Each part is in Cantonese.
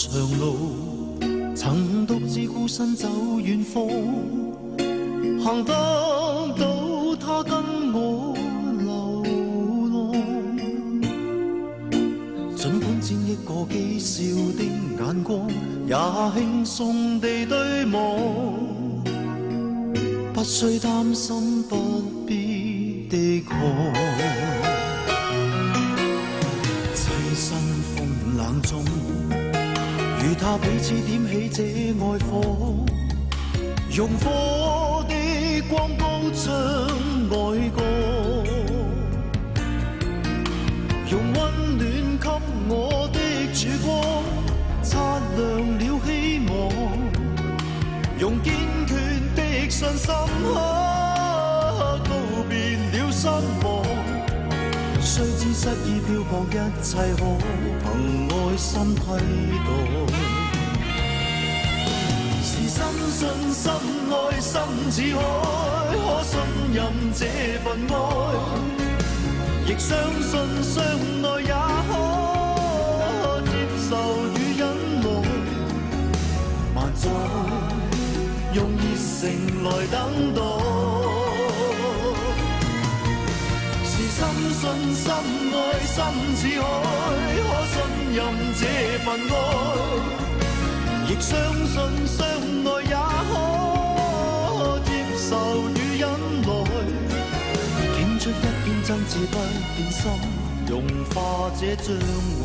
長路，曾獨自孤身走遠方，行得到他跟我流浪。儘管沾一個譏笑的眼光，也輕鬆地對望，不需擔心不必的渴。棲身風冷中，與他彼此點起這愛火，用火的光高唱愛歌，用溫暖給我的曙光，擦亮了希望，用堅決的信心告別了失望。雖知失意漂泊，一切可憑愛心替代。是深信深愛心似海，可信任這份愛，亦相信相愛也可接受與忍耐。萬載用熱誠來等待。深信深愛心似海，可信任這份愛，亦相信相愛也可接受與忍耐。傾出一片真摯不變心，融化這障礙。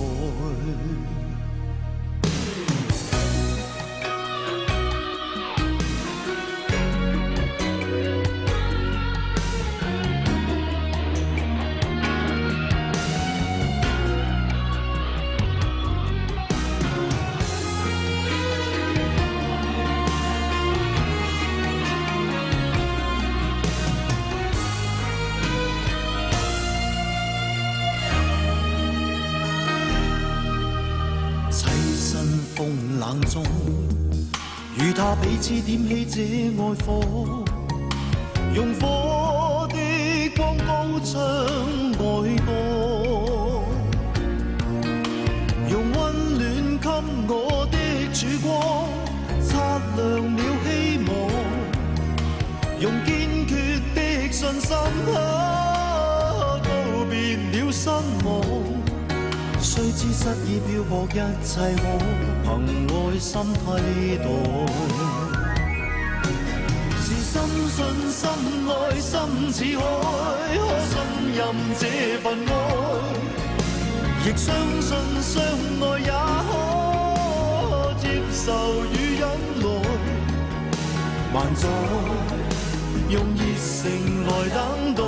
冷中，與他彼此點起這愛火，用火的光高唱愛歌，用溫暖給我的曙光，擦亮了希望，用堅決的信心告別了失望。雖知失意漂泊，一切可憑愛心替代。是深信深愛心似海，可信任這份愛，亦相信相愛也可接受與忍耐。萬載用熱誠來等待。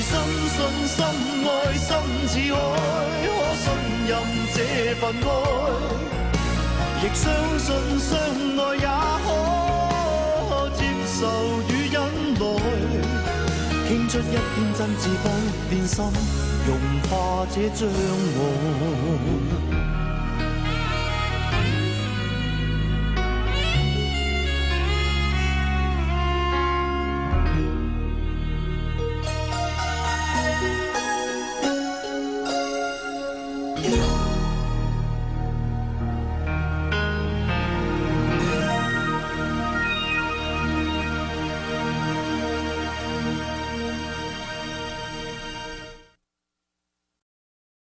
深信深愛心似海，可信任這份愛，亦相信相愛也可接受與忍耐。傾出一片真摯不變心，融化這障礙。